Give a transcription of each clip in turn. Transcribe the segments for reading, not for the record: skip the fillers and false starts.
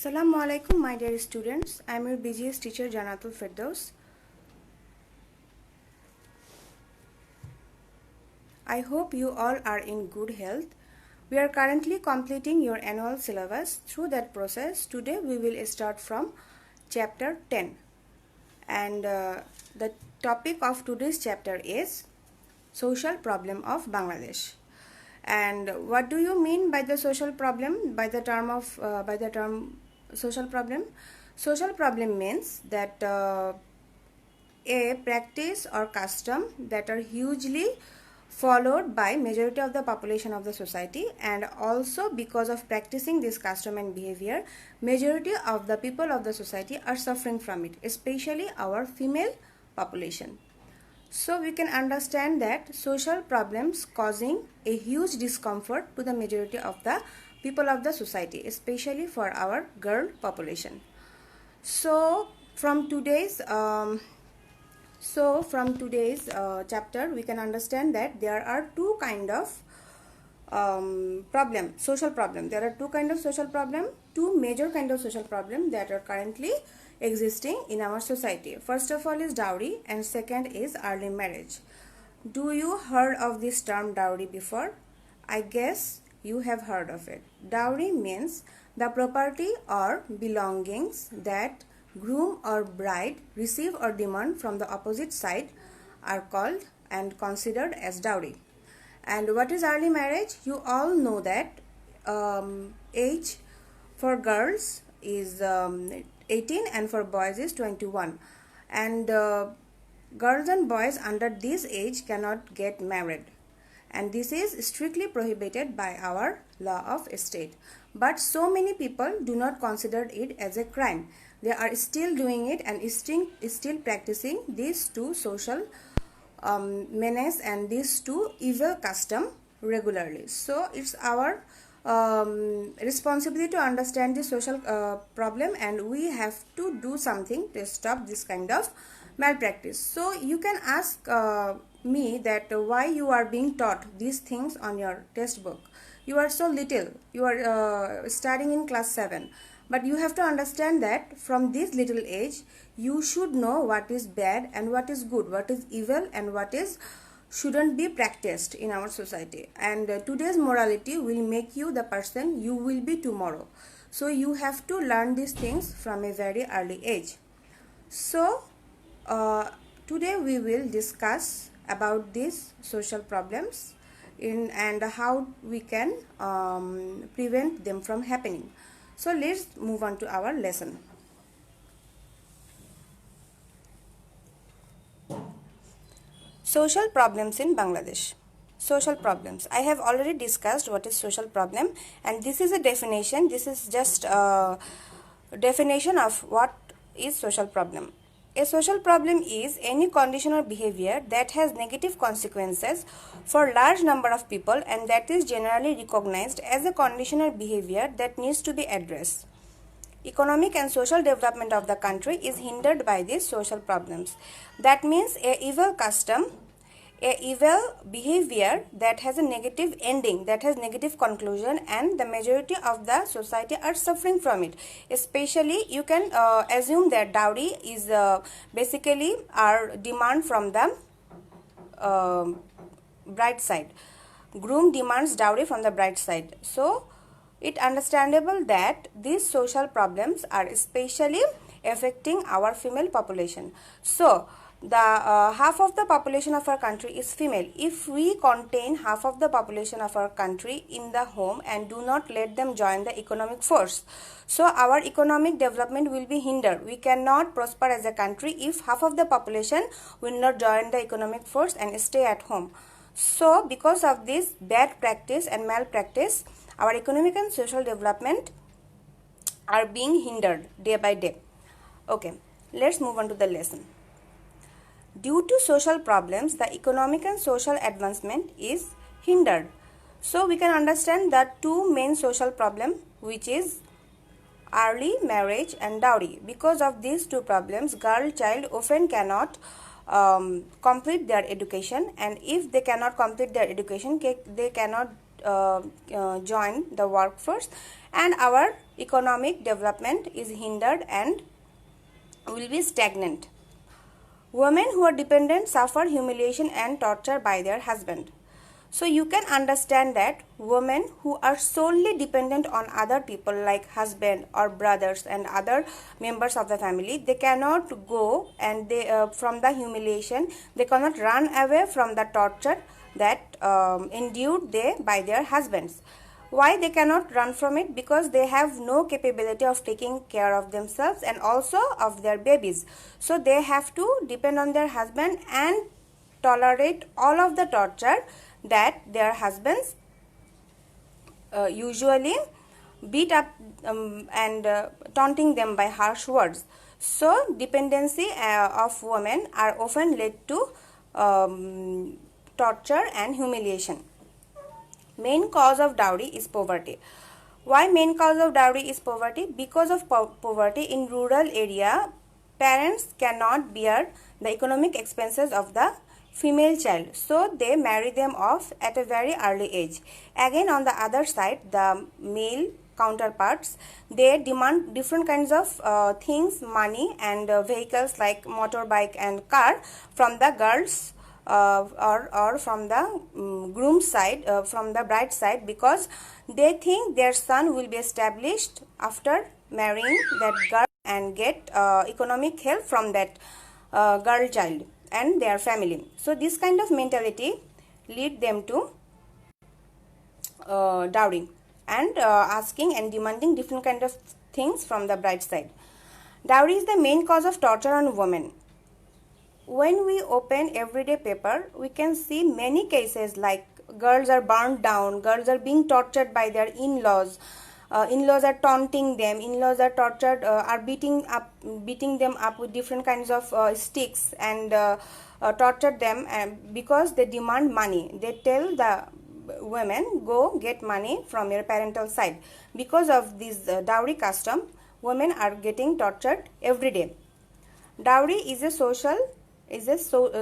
Assalamu alaikum, my dear students. I am your BGS teacher Janatul Firdaus. I hope you all are in good health. We are currently completing your annual syllabus. Through that process, today we will start from chapter 10. And the topic of today's chapter is social problem of Bangladesh. And what do you mean by the social problem? By the term social problem? Social problem means that a practice or custom that are hugely followed by majority of the population of the society, and also because of practicing this custom and behavior, majority of the people of the society are suffering from it, especially our female population. So we can understand that social problems causing a huge discomfort to the majority of the people of the society, especially for our girl population. So from today's chapter, we can understand that there are two kind of social problem. There are two kind of social problem, two major kind of social problem that are currently existing in our society. First of all is dowry, and second is early marriage. Do you heard of this term dowry before? I guess you have heard of it. Dowry means the property or belongings that groom or bride receive or demand from the opposite side are called and considered as dowry. And what is early marriage? You all know that age for girls is 18 and for boys is 21, and girls and boys under this age cannot get married, and this is strictly prohibited by our law of state. But so many people do not consider it as a crime. They are still doing it and still practicing these two social menace and these two evil custom regularly. So it's our responsibility to understand the social problem, and we have to do something to stop this kind of malpractice. So you can ask me that why you are being taught these things on your textbook. You are so little, you are studying in class 7, but you have to understand that from this little age you should know what is bad and what is good, what is evil and what is shouldn't be practiced in our society. And today's morality will make you the person you will be tomorrow. So you have to learn these things from a very early age. So today we will discuss about these social problems and how we can prevent them from happening. So let's move on to our lesson. Social problems in Bangladesh. Social problems. I have already discussed what is social problem, and this is a definition. This is just a definition of what is social problem. A social problem is any condition or behavior that has negative consequences for large number of people, and that is generally recognized as a condition or behavior that needs to be addressed. Economic and social development of the country is hindered by these social problems. That means a evil custom, a evil behavior that has a negative ending, that has negative conclusion, and the majority of the society are suffering from it. Especially you can assume that dowry is basically our demand from the bride side. Groom demands dowry from the bride side. So it's understandable that these social problems are especially affecting our female population. So the half of the population of our country is female. If we contain half of the population of our country in the home and do not let them join the economic force, so our economic development will be hindered. We cannot prosper as a country if half of the population will not join the economic force and stay at home. So because of this bad practice and malpractice, our economic and social development are being hindered day by day. Okay, let's move on to the lesson. Due to social problems, the economic and social advancement is hindered. So we can understand that two main social problems, which is early marriage and dowry. Because of these two problems, girl child often cannot complete their education, and if they cannot complete their education, they cannot join the workforce, and our economic development is hindered and will be stagnant. Women who are dependent suffer humiliation and torture by their husband. So you can understand that women who are solely dependent on other people like husband or brothers and other members of the family, they cannot go and they from the humiliation, they cannot run away from the torture that endured they by their husbands. Why they cannot run from it? Because they have no capability of taking care of themselves and also of their babies. So they have to depend on their husband and tolerate all of the torture that their husbands usually beat up and taunting them by harsh words. So dependency of women are often led to torture and humiliation. Main cause of dowry is poverty. Why main cause of dowry is poverty? Because of poverty in rural area, parents cannot bear the economic expenses of the female child, so they marry them off at a very early age. Again, on the other side, the male counterparts, they demand different kinds of things, money and vehicles like motorbike and car from the girls or from the groom side, from the bride side, because they think their son will be established after marrying that girl and get economic help from that girl child and their family. So this kind of mentality lead them to dowry and asking and demanding different kind of things from the bride side. Dowry is the main cause of torture on women. When we open everyday paper, we can see many cases like girls are burned down, girls are being tortured by their in-laws, in-laws are taunting them, in-laws are tortured, are beating them up with different kinds of sticks and torture them because they demand money. They tell the women, go get money from your parental side. Because of this dowry custom, women are getting tortured every day. Dowry is a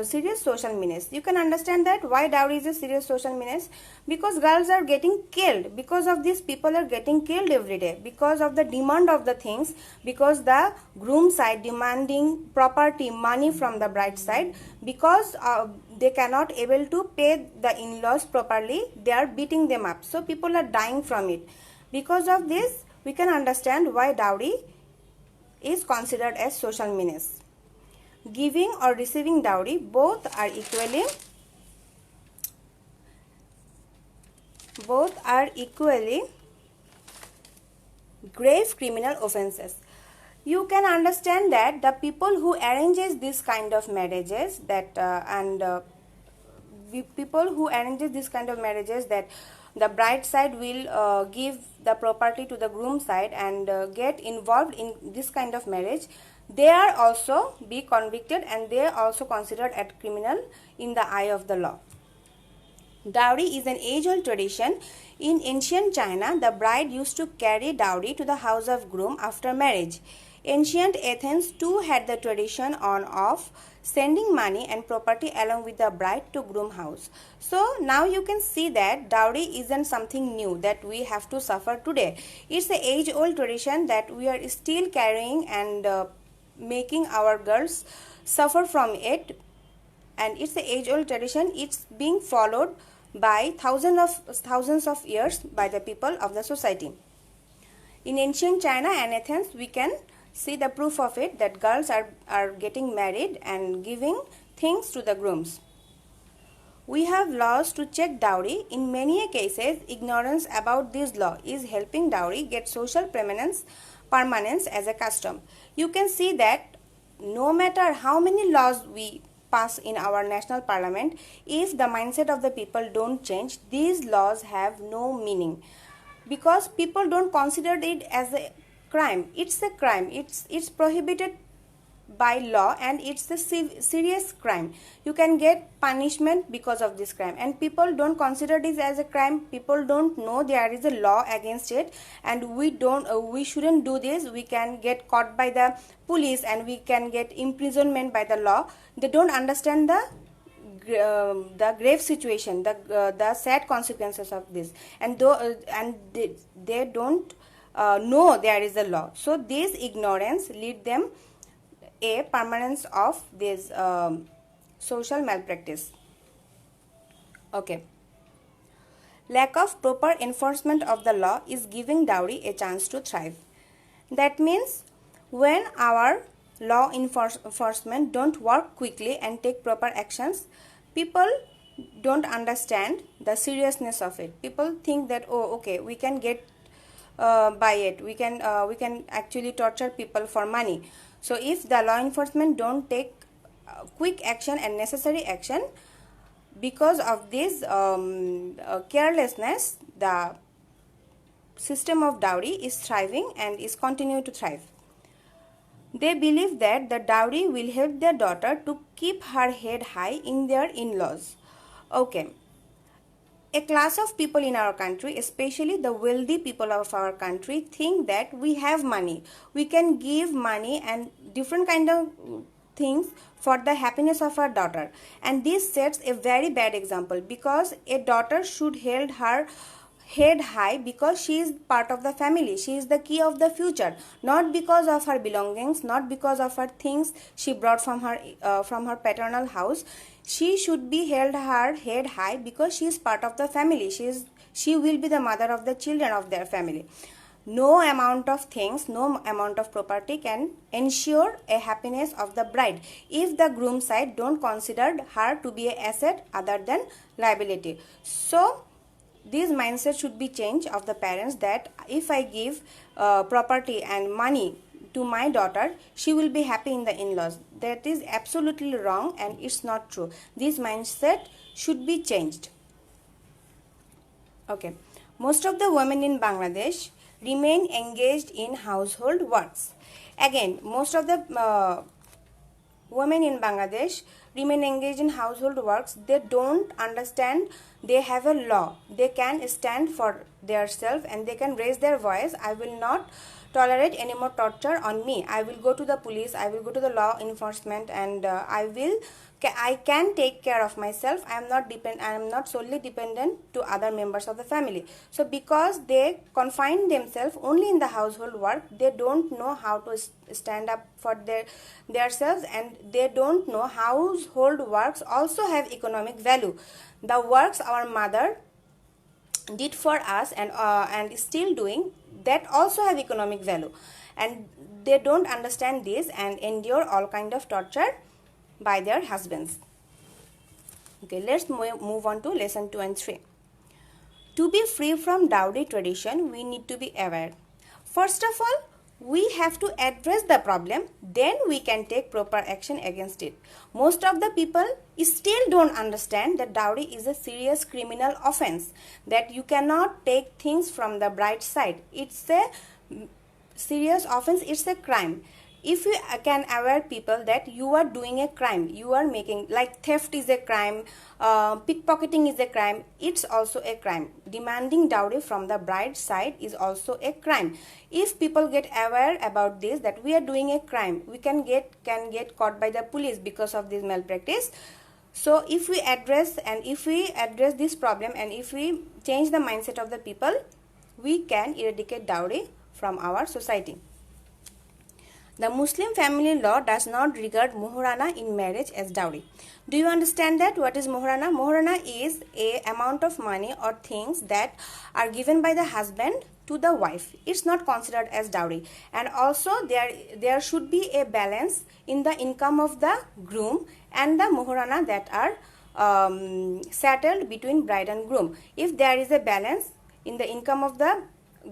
serious social menace. You can understand that why dowry is a serious social menace, because girls are getting killed. Because of this, people are getting killed every day because of the demand of the things, because the groom side demanding property, money from the bride side, because they cannot able to pay the in-laws properly, they are beating them up. So people are dying from it. Because of this, we can understand why dowry is considered as social menace. Giving or receiving dowry, both are equally grave criminal offenses. You can understand that the people who arranges this kind of marriages that the bride side will give the property to the groom side and get involved in this kind of marriage, they are also be convicted and they are also considered as criminal in the eye of the law. Dowry is an age-old tradition. In ancient China, the bride used to carry dowry to the house of groom after marriage. Ancient Athens too had the tradition of sending money and property along with the bride to groom house. So now you can see that dowry isn't something new that we have to suffer today. It's an age-old tradition that we are still carrying and making our girls suffer from it, and it's an age-old tradition. It's being followed by thousands of years by the people of the society. In ancient China and Athens, we can see the proof of it, that girls are getting married and giving things to the grooms. We have laws to check dowry. In many cases, ignorance about this law is helping dowry get social permanence as a custom. You can see that no matter how many laws we pass in our national parliament, if the mindset of the people don't change, these laws have no meaning, because people don't consider it as a crime. It's a crime. It's prohibited by law and it's a serious crime. You can get punishment because of this crime, and people don't consider this as a crime. People don't know there is a law against it, and we shouldn't do this. We can get caught by the police and we can get imprisonment by the law. They don't understand the grave situation, the sad consequences of this, and they don't know there is a law. So this ignorance lead them a permanence of this social malpractice. Okay. Lack of proper enforcement of the law is giving dowry a chance to thrive. That means when our law enforcement don't work quickly and take proper actions, people don't understand the seriousness of it. People think that, oh, okay, we can get by it. We can actually torture people for money. So if the law enforcement don't take quick action and necessary action, because of this carelessness, the system of dowry is thriving and is continue to thrive. They believe that the dowry will help their daughter to keep her head high in their in-laws. Okay. A class of people in our country, especially the wealthy people of our country, think that we have money. We can give money and different kind of things for the happiness of our daughter. And this sets a very bad example, because a daughter should hold her head high because she is part of the family. She is the key of the future, not because of her belongings, not because of her things she brought from her paternal house. She should be held her head high because she is part of the family. She will be the mother of the children of their family. No amount of things, no amount of property can ensure a happiness of the bride if the groom side don't consider her to be an asset other than liability. So this mindset should be changed of the parents, that if I give property and money to my daughter, she will be happy in the in-laws. That is absolutely wrong and it's not true. This mindset should be changed. Okay. Most of the women in Bangladesh remain engaged in household works. Again, most of the women in Bangladesh remain engaged in household works. They don't understand they have a law. They can stand for themselves and they can raise their voice. I will not tolerate any more torture on me. I will go to the police, I will go to the law enforcement, and I can take care of myself. I am not solely dependent to other members of the family. So because they confine themselves only in the household work, they don't know how to stand up for themselves, and they don't know household works also have economic value. The works our mother did for us and still doing, that also have economic value, and they don't understand this and endure all kind of torture by their husbands. Okay, let's move on to lesson 2 and 3. To be free from dowry tradition, we need to be aware. First of all, we have to address the problem, then we can take proper action against it. Most of the people still don't understand that dowry is a serious criminal offense, that you cannot take things from the bride's side. It's a serious offense, it's a crime. If you can aware people that you are doing a crime, you are making, like theft is a crime, pickpocketing is a crime, it's also a crime. Demanding dowry from the bride's side is also a crime. If people get aware about this, that we are doing a crime, we can get caught by the police because of this malpractice. So if we address this problem, and if we change the mindset of the people, we can eradicate dowry from our society. The Muslim family law does not regard muhrana in marriage as dowry. Do you understand that? What is muhrana? Muhrana is a amount of money or things that are given by the husband to the wife. It's not considered as dowry. And also there should be a balance in the income of the groom and the muhrana that are settled between bride and groom. If there is a balance in the income of the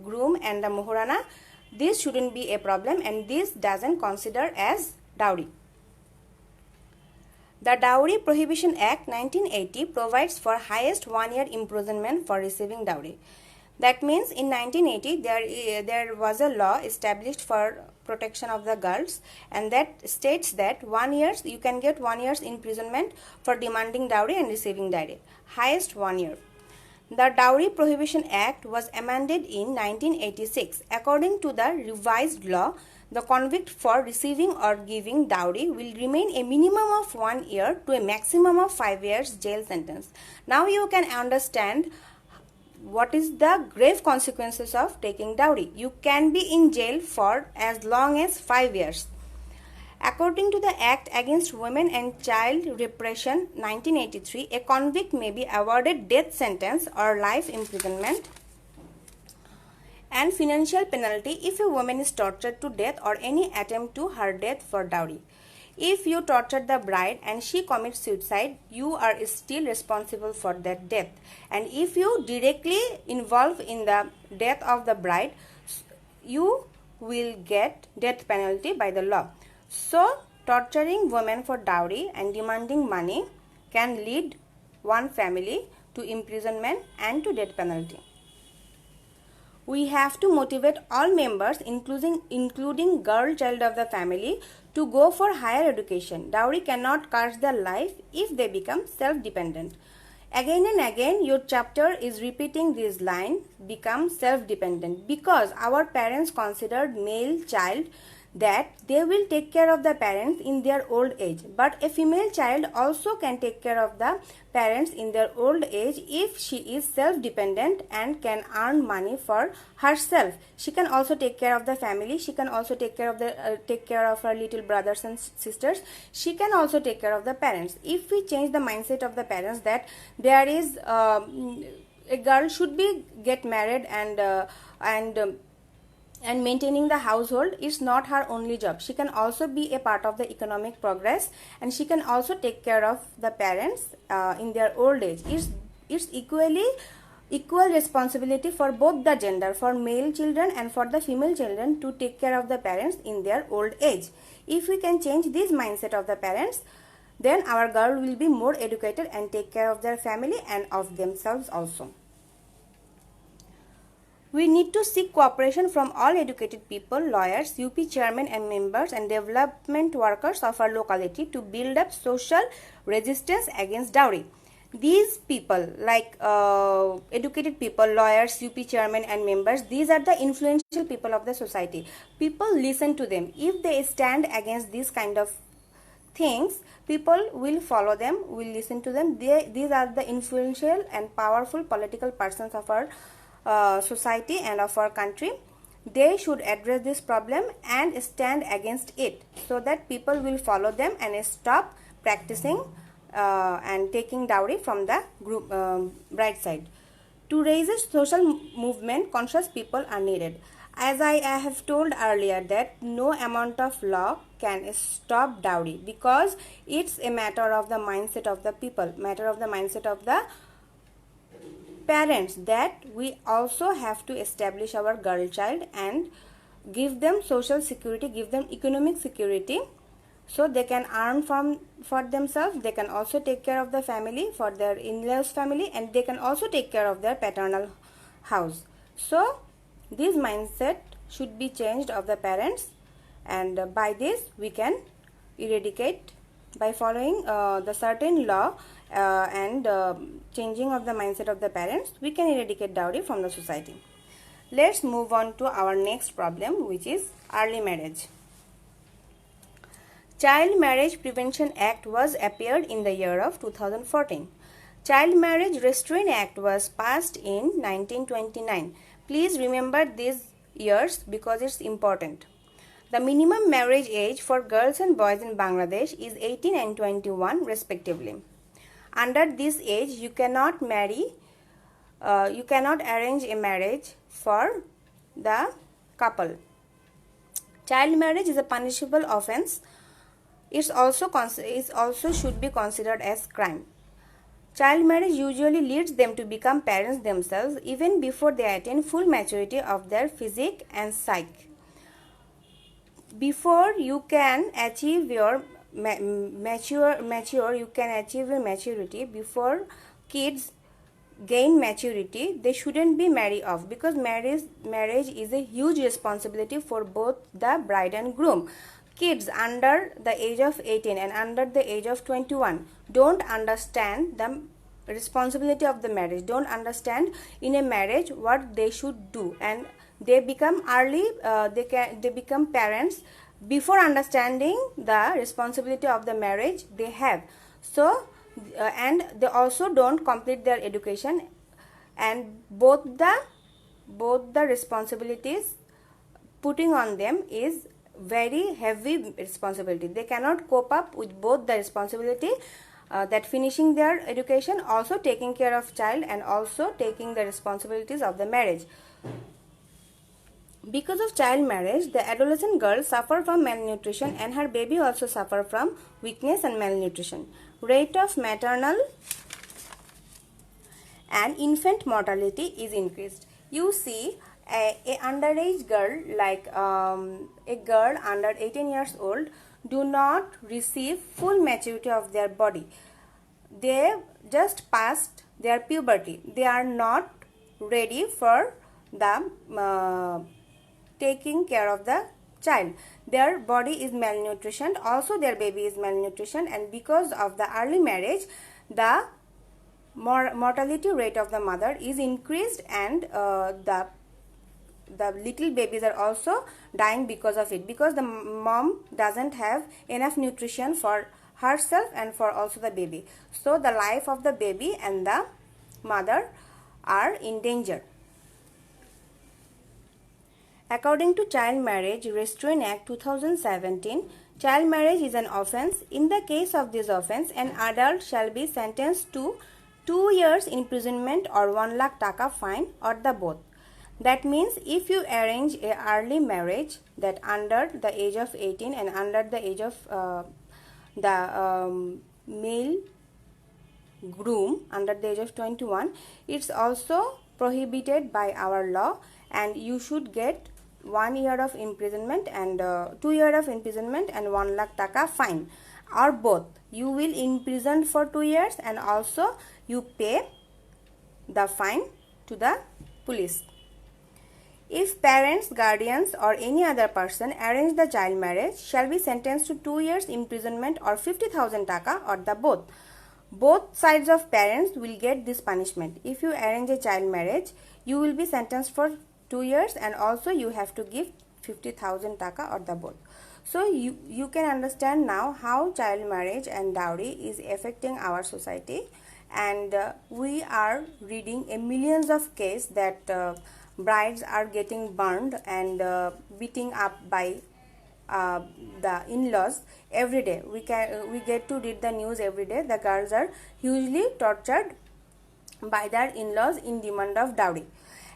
groom and the muhrana, this shouldn't be a problem, and this doesn't consider as dowry. The Dowry Prohibition Act 1980 provides for highest 1 year imprisonment for receiving dowry. That means in 1980 there was a law established for protection of the girls, and that states that 1 year you can get 1 year's imprisonment for demanding dowry and receiving dowry. Highest 1 year. The Dowry Prohibition Act was amended in 1986. According to the revised law, the convict for receiving or giving dowry will remain a minimum of 1 year to a maximum of 5 years jail sentence. Now you can understand what is the grave consequences of taking dowry? You can be in jail for as long as 5 years. According to the Act Against Women and Child Repression 1983, a convict may be awarded death sentence or life imprisonment and financial penalty if a woman is tortured to death or any attempt to her death for dowry. If you torture the bride and she commits suicide, you are still responsible for that death. And if you directly involve in the death of the bride, you will get death penalty by the law. So, torturing women for dowry and demanding money can lead one family to imprisonment and to death penalty. We have to motivate all members, including girl child of the family, to go for higher education. Dowry cannot curse their life if they become self-dependent. Again and again, your chapter is repeating this line, become self-dependent, because our parents considered male child that they will take care of the parents in their old age. But a female child also can take care of the parents in their old age if she is self-dependent and can earn money for herself. She can also take care of the family. She can also take care of her little brothers and sisters. She can also take care of the parents. If we change the mindset of the parents that there is a girl should be get married and maintaining the household is not her only job. She can also be a part of the economic progress, and she can also take care of the parents in their old age. It's equal responsibility for both the gender, for male children and for the female children, to take care of the parents in their old age. If we can change this mindset of the parents, then our girl will be more educated and take care of their family and of themselves also. We need to seek cooperation from all educated people, lawyers, UP chairmen and members and development workers of our locality to build up social resistance against dowry. These people, like educated people, lawyers, UP chairmen and members, these are the influential people of the society. People listen to them. If they stand against this kind of things, people will follow them, will listen to them. These are the influential and powerful political persons of our society and of our country. They should address this problem and stand against it, so that people will follow them and stop practicing and taking dowry from the group bride side. To raise a social movement, conscious people are needed. As I have told earlier, that no amount of law can stop dowry, because it's a matter of the mindset of the people, matter of the mindset of the parents, that we also have to establish our girl child and give them social security, give them economic security, so they can earn for themselves. They can also take care of the family, for their in-laws family, and they can also take care of their paternal house. So this mindset should be changed of the parents, and by this we can eradicate, by following the certain law and changing of the mindset of the parents, we can eradicate dowry from the society. Let's move on to our next problem, which is early marriage. Child Marriage Prevention Act was appeared in the year of 2014. Child Marriage Restraint Act was passed in 1929. Please remember these years because it's important. The minimum marriage age for girls and boys in Bangladesh is 18 and 21 respectively. Under this age, you cannot marry, you cannot arrange a marriage for the couple. Child marriage is a punishable offense. It also should be considered as crime. Child marriage usually leads them to become parents themselves even before they attain full maturity of their physique and psyche. Before you can achieve your maturity, before kids gain maturity, they shouldn't be married off, because marriage is a huge responsibility for both the bride and groom. Kids under the age of 18 and under the age of 21 don't understand the responsibility of the marriage, don't understand in a marriage what they should do, and they become they become parents before understanding the responsibility of the marriage they have. So and they also don't complete their education, and both the responsibilities putting on them is very heavy responsibility. They cannot cope up with both the responsibility, that finishing their education, also taking care of child, and also taking the responsibilities of the marriage. Because of child marriage, the adolescent girl suffer from malnutrition, and her baby also suffer from weakness and malnutrition. Rate of maternal and infant mortality is increased. You see, a underage girl, like a girl under 18 years old, do not receive full maturity of their body. They just passed their puberty. They are not ready for the taking care of the child. Their body is malnutrition, also their baby is malnutrition, and because of the early marriage, the mortality rate of the mother is increased, and the little babies are also dying because of it, because the mom doesn't have enough nutrition for herself and for also the baby. So the life of the baby and the mother are in danger. According to Child Marriage Restraint Act 2017, child marriage is an offence. In the case of this offence, an adult shall be sentenced to 2 years imprisonment or 1 lakh taka fine, or the both. That means if you arrange a early marriage, that under the age of 18 and under the age of the male groom under the age of 21, it's also prohibited by our law, and you should get 1 year of imprisonment and 2 years of imprisonment and 1 lakh taka fine, or both. You will imprisoned for 2 years and also you pay the fine to the police. If parents, guardians, or any other person arrange the child marriage, shall be sentenced to 2 years imprisonment or 50,000 taka, or the both. Both sides of parents will get this punishment. If you arrange a child marriage, you will be sentenced for 2 years, and also you have to give 50,000 taka, or the both. So you can understand now how child marriage and dowry is affecting our society, and we are reading a millions of cases that brides are getting burned and beating up by the in-laws every day. We get to read the news every day. The girls are hugely tortured by their in-laws in demand of dowry.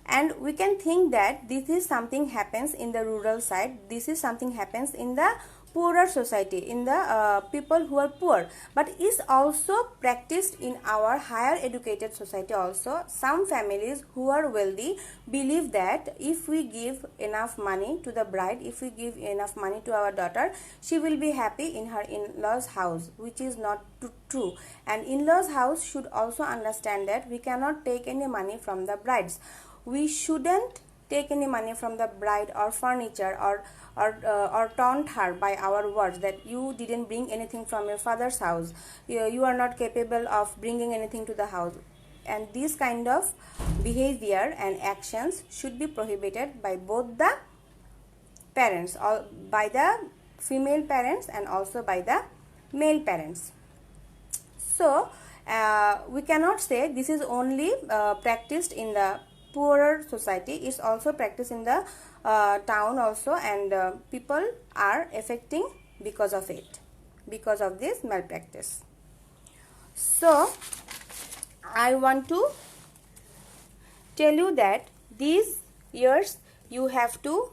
And we can think that this is something happens in the rural side, this is something happens in the poorer society, in the people who are poor, but is also practiced in our higher educated society also. Some families who are wealthy believe that if we give enough money to the bride, if we give enough money to our daughter, she will be happy in her in-laws house, which is not true. And in-laws house should also understand that we cannot take any money from the brides. We shouldn't take any money from the bride or furniture, or taunt her by our words that you didn't bring anything from your father's house, you are not capable of bringing anything to the house. And this kind of behavior and actions should be prohibited by both the parents, or by the female parents and also by the male parents. So we cannot say this is only practiced in the poorer society, is also practiced in the town also, and people are affecting because of it, because of this malpractice. So I want to tell you that these years you have to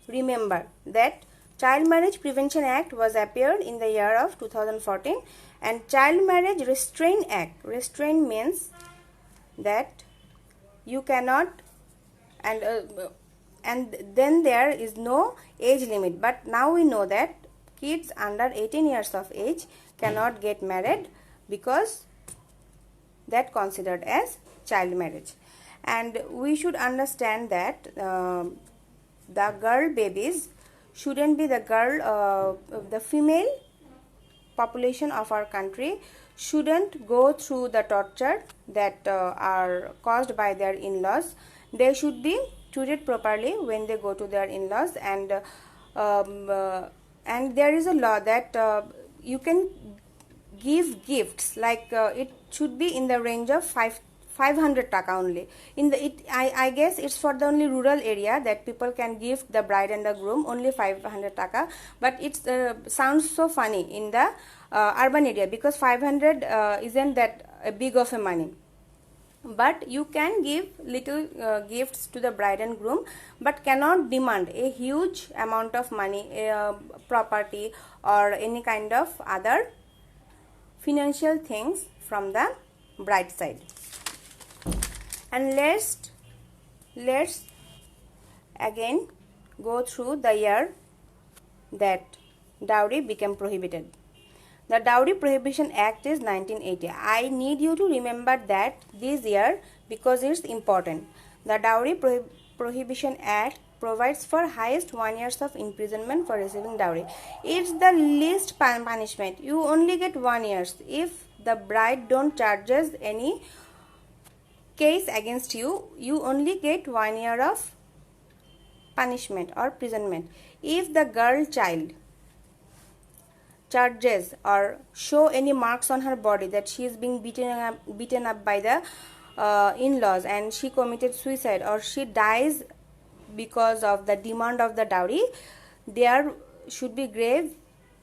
remember that Child Marriage Prevention Act was appeared in the year of 2014, and Child Marriage Restraint Act, restraint means that you cannot, and then there is no age limit, but now we know that kids under 18 years of age cannot get married because that considered as child marriage. And we should understand that the girl babies shouldn't be the female population of our country shouldn't go through the torture that are caused by their in-laws. They should be treated properly when they go to their in-laws, and there is a law that you can give gifts, like it should be in the range of 500 taka only. In the I guess it's for the only rural area that people can give the bride and the groom only 500 taka, but it sounds so funny in the urban area because 500 isn't that big of a money. But you can give little gifts to the bride and groom, but cannot demand a huge amount of money, property or any kind of other financial things from the bride side. And let's again go through the year that dowry became prohibited. The Dowry Prohibition Act is 1980. I need you to remember that this year because it's important. The Dowry Prohibition Act provides for highest 1 year of imprisonment for receiving dowry. It's the least punishment. You only get 1 year if the bride don't charges any case against you. You only get 1 year of punishment or imprisonment. If the girl child charges or show any marks on her body that she is being beaten up by the in-laws and she committed suicide or she dies because of the demand of the dowry, there should be grave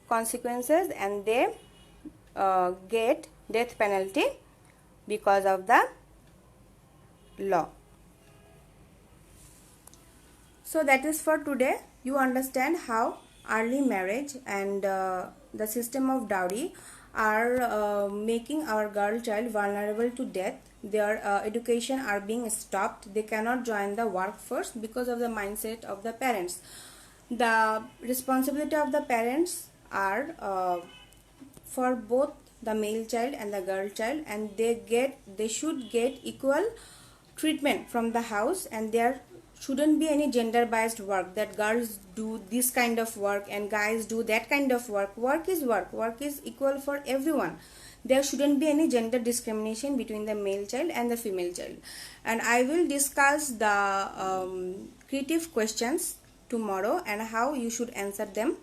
consequences and they get death penalty because of the law. So that is for today. You understand how early marriage and the system of dowry are making our girl child vulnerable to death. Their education are being stopped. They cannot join the workforce because of the mindset of the parents. The responsibility of the parents are for both the male child and the girl child, and they should get equal treatment from the house, and there shouldn't be any gender biased work that girls do this kind of work and guys do that kind of work. Work is work. Work is equal for everyone. There shouldn't be any gender discrimination between the male child and the female child. And I will discuss the creative questions tomorrow and how you should answer them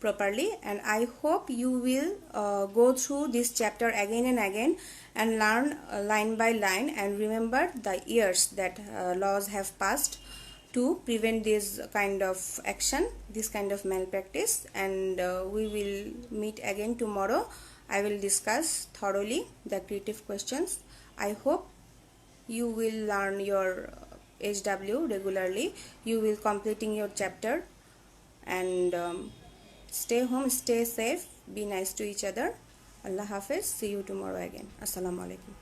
properly. And I hope you will go through this chapter again and again and learn line by line and remember the years that laws have passed to prevent this kind of action, this kind of malpractice. And we will meet again tomorrow. I will discuss thoroughly the creative questions. I hope you will learn your HW regularly. You will completing your chapter and stay home, stay safe, be nice to each other. Allah Hafiz. See you tomorrow again. Assalamu alaikum.